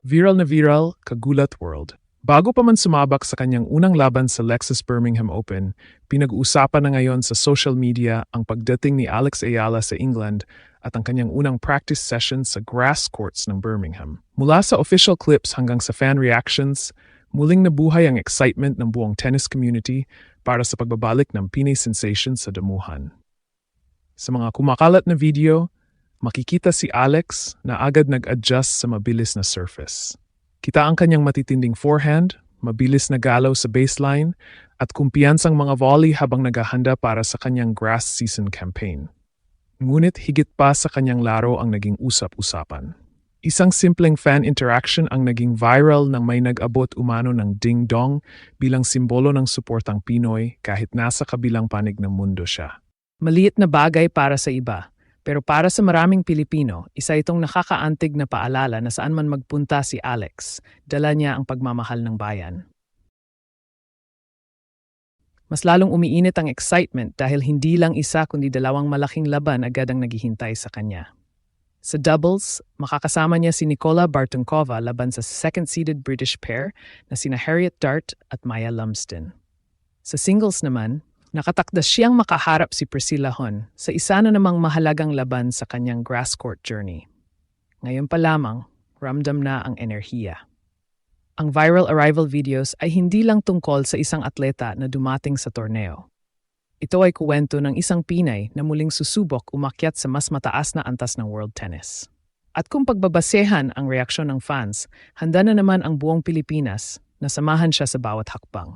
Viral na viral, kagulat world. Bago pa man sumabak sa kanyang unang laban sa Lexus Birmingham Open, pinag-uusapan na ngayon sa social media ang pagdating ni Alex Ayala sa England at ang kanyang unang practice session sa grass courts ng Birmingham. Mula sa official clips hanggang sa fan reactions, muling nabuhay ang excitement ng buong tennis community para sa pagbabalik ng Pinay sensation sa damuhan. Sa mga kumakalat na video, makikita si Alex na agad nag-adjust sa mabilis na surface. Kita ang kanyang matitinding forehand, mabilis na galaw sa baseline, at kumpiyansang mga volley habang naghahanda para sa kanyang grass season campaign. Ngunit higit pa sa kanyang laro ang naging usap-usapan. Isang simpleng fan interaction ang naging viral nang may nag-abot umano ng ding-dong bilang simbolo ng suportang Pinoy kahit nasa kabilang panig ng mundo siya. Maliit na bagay para sa iba. Pero para sa maraming Pilipino, isa itong nakakaantig na paalala na saan man magpunta si Alex, dala niya ang pagmamahal ng bayan. Mas lalong umiinit ang excitement dahil hindi lang isa kundi dalawang malaking laban agad ang naghihintay sa kanya. Sa doubles, makakasama niya si Nicola Bartunkova laban sa second-seeded British pair na sina Harriet Dart at Maya Lumsden. Sa singles naman, nakatakda siyang makaharap si Priscilla Hon sa isa na namang mahalagang laban sa kanyang grass court journey. Ngayon pa lamang, ramdam na ang enerhiya. Ang viral arrival videos ay hindi lang tungkol sa isang atleta na dumating sa torneo. Ito ay kuwento ng isang Pinay na muling susubok umakyat sa mas mataas na antas ng world tennis. At kung pagbabasehan ang reaksyon ng fans, handa na naman ang buong Pilipinas na samahan siya sa bawat hakbang.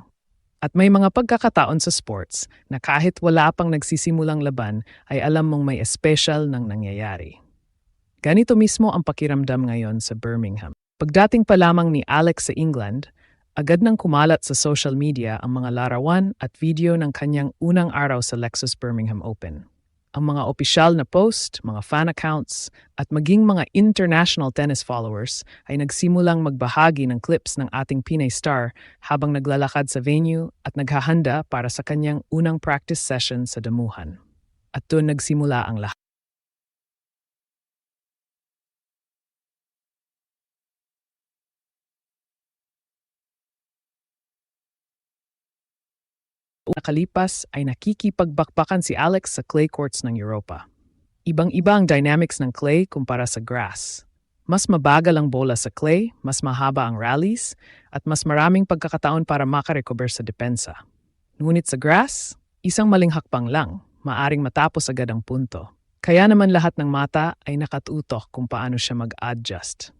At may mga pagkakataon sa sports na kahit wala pang nagsisimulang laban ay alam mong may espesyal nang nangyayari. Ganito mismo ang pakiramdam ngayon sa Birmingham. Pagdating pa lamang ni Alex sa England, agad nang kumalat sa social media ang mga larawan at video ng kanyang unang araw sa Lexus Birmingham Open. Ang mga opisyal na post, mga fan accounts, at maging mga international tennis followers ay nagsimulang magbahagi ng clips ng ating Pinay star habang naglalakad sa venue at naghahanda para sa kanyang unang practice session sa damuhan. At doon nagsimula ang lahat. Nakalipas ay nakikipagbakbakan si Alex sa clay courts ng Europa. Ibang-iba ang dynamics ng clay kumpara sa grass. Mas mabagal ang bola sa clay, mas mahaba ang rallies, at mas maraming pagkakataon para makarecover sa depensa. Ngunit sa grass, isang maling hakbang lang, maaring matapos agad ang punto. Kaya naman lahat ng mata ay nakatutok kung paano siya mag-adjust.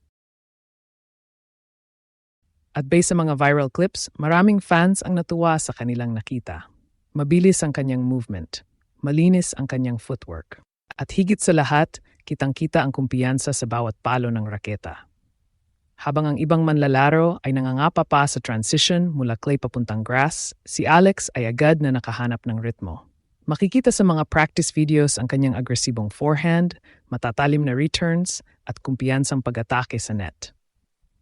At based sa mga viral clips, maraming fans ang natuwa sa kanilang nakita. Mabilis ang kanyang movement, malinis ang kanyang footwork. At higit sa lahat, kitang-kita ang kumpiyansa sa bawat palo ng raketa. Habang ang ibang manlalaro ay nangangapa pa sa transition mula clay papuntang grass, si Alex ay agad na nakahanap ng ritmo. Makikita sa mga practice videos ang kanyang agresibong forehand, matatalim na returns, at kumpiyansang pag-atake sa net.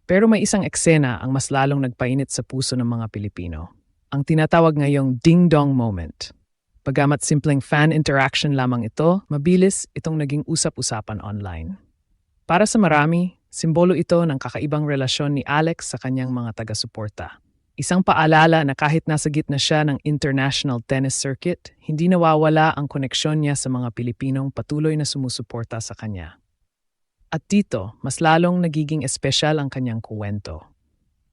Pero may isang eksena ang mas lalong nagpainit sa puso ng mga Pilipino. Ang tinatawag ngayong ding-dong moment. Bagamat simpleng fan interaction lamang ito, mabilis itong naging usap-usapan online. Para sa marami, simbolo ito ng kakaibang relasyon ni Alex sa kanyang mga taga-suporta. Isang paalala na kahit nasa gitna siya ng international tennis circuit, hindi nawawala ang koneksyon niya sa mga Pilipinong patuloy na sumusuporta sa kanya. At dito, mas lalong nagiging espesyal ang kanyang kuwento.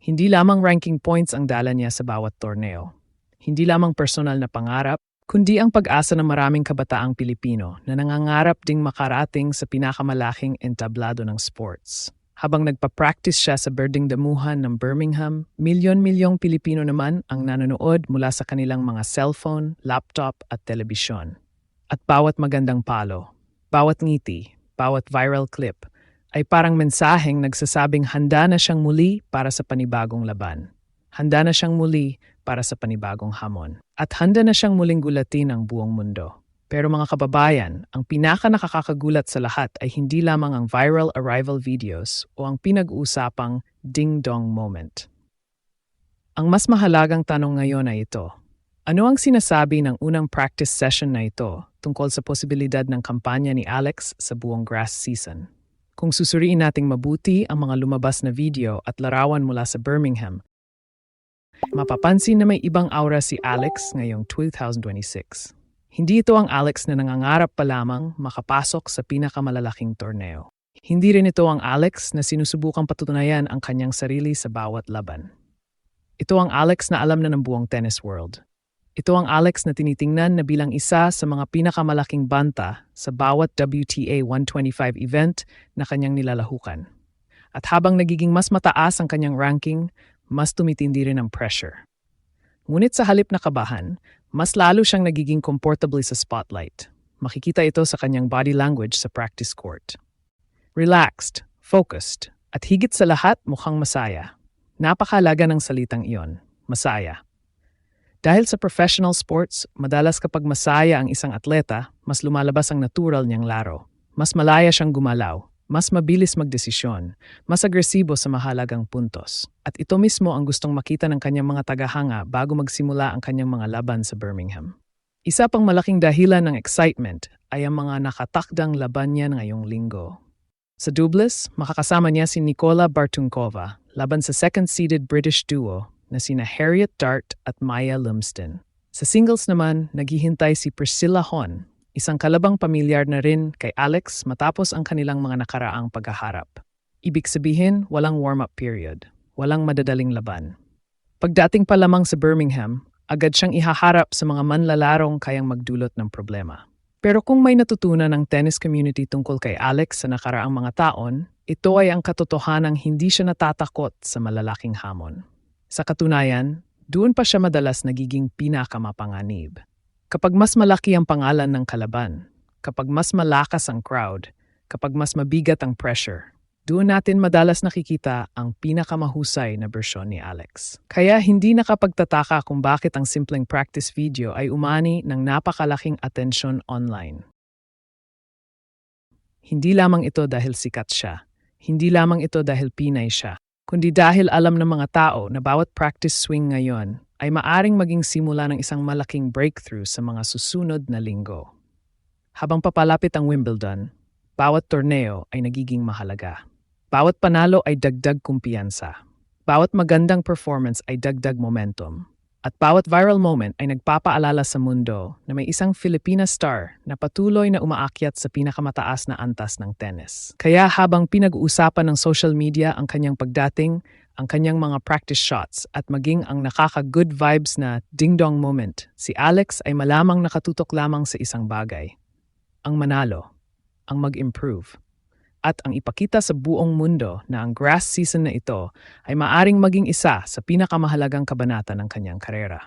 Hindi lamang ranking points ang dala niya sa bawat torneo. Hindi lamang personal na pangarap, kundi ang pag-asa ng maraming kabataang Pilipino na nangangarap ding makarating sa pinakamalaking entablado ng sports. Habang nagpa-practice siya sa birding damuhan ng Birmingham, milyon-milyong Pilipino naman ang nanonood mula sa kanilang mga cellphone, laptop at telebisyon. At bawat magandang palo, bawat ngiti, bawat viral clip, ay parang mensaheng nagsasabing handa na siyang muli para sa panibagong laban. Handa na siyang muli para sa panibagong hamon. At handa na siyang muling gulatin ang buong mundo. Pero mga kababayan, ang pinaka-nakakagulat sa lahat ay hindi lamang ang viral arrival videos o ang pinag-uusapang ding-dong moment. Ang mas mahalagang tanong ngayon ay ito. Ano ang sinasabi ng unang practice session na ito tungkol sa posibilidad ng kampanya ni Alex sa buong grass season? Kung susuriin nating mabuti ang mga lumabas na video at larawan mula sa Birmingham, mapapansin na may ibang aura si Alex ngayong 2026. Hindi ito ang Alex na nangangarap pa lamang makapasok sa pinakamalalaking torneo. Hindi rin ito ang Alex na sinusubukang patutunayan ang kanyang sarili sa bawat laban. Ito ang Alex na alam na ng buong tennis world. Ito ang Alex na tinitingnan na bilang isa sa mga pinakamalaking banta sa bawat WTA 125 event na kanyang nilalahukan. At habang nagiging mas mataas ang kanyang ranking, mas tumitindi rin ang pressure. Ngunit sa halip na kabahan, mas lalo siyang nagiging comfortably sa spotlight. Makikita ito sa kanyang body language sa practice court. Relaxed, focused, at higit sa lahat mukhang masaya. Napakahalaga ng salitang iyon, masaya. Dahil sa professional sports, madalas kapag masaya ang isang atleta, mas lumalabas ang natural niyang laro. Mas malaya siyang gumalaw, mas mabilis magdesisyon, mas agresibo sa mahalagang puntos. At ito mismo ang gustong makita ng kanyang mga tagahanga bago magsimula ang kanyang mga laban sa Birmingham. Isa pang malaking dahilan ng excitement ay ang mga nakatakdang laban niya ngayong linggo. Sa doubles, makakasama niya si Nikola Bartunkova laban sa second-seeded British duo na sina Harriet Dart at Maya Lumsden. Sa singles naman, naghihintay si Priscilla Hon, isang kalabang pamilyar na rin kay Alex matapos ang kanilang mga nakaraang paghaharap. Ibig sabihin, walang warm-up period, walang madadaling laban. Pagdating pa lamang sa Birmingham, agad siyang ihaharap sa mga manlalarong kayang magdulot ng problema. Pero kung may natutunan ng tennis community tungkol kay Alex sa nakaraang mga taon, ito ay ang katotohanang hindi siya natatakot sa malalaking hamon. Sa katunayan, doon pa siya madalas nagiging pinakamapanganib. Kapag mas malaki ang pangalan ng kalaban, kapag mas malakas ang crowd, kapag mas mabigat ang pressure, doon natin madalas nakikita ang pinakamahusay na bersyon ni Alex. Kaya hindi nakapagtataka kung bakit ang simpleng practice video ay umani ng napakalaking atensyon online. Hindi lamang ito dahil sikat siya, hindi lamang ito dahil Pinay siya, kundi dahil alam ng mga tao na bawat practice swing ngayon ay maaring maging simula ng isang malaking breakthrough sa mga susunod na linggo. Habang papalapit ang Wimbledon, bawat torneo ay nagiging mahalaga. Bawat panalo ay dagdag kumpiyansa. Bawat magandang performance ay dagdag momentum. At bawat viral moment ay nagpapaalala sa mundo na may isang Filipina star na patuloy na umaakyat sa pinakamataas na antas ng tennis. Kaya habang pinag-uusapan ng social media ang kanyang pagdating, ang kanyang mga practice shots at maging ang nakaka-good vibes na ding-dong moment, si Alex ay malamang nakatutok lamang sa isang bagay. Ang manalo, ang mag-improve, at ang ipakita sa buong mundo na ang grass season na ito ay maaring maging isa sa pinakamahalagang kabanata ng kanyang karera.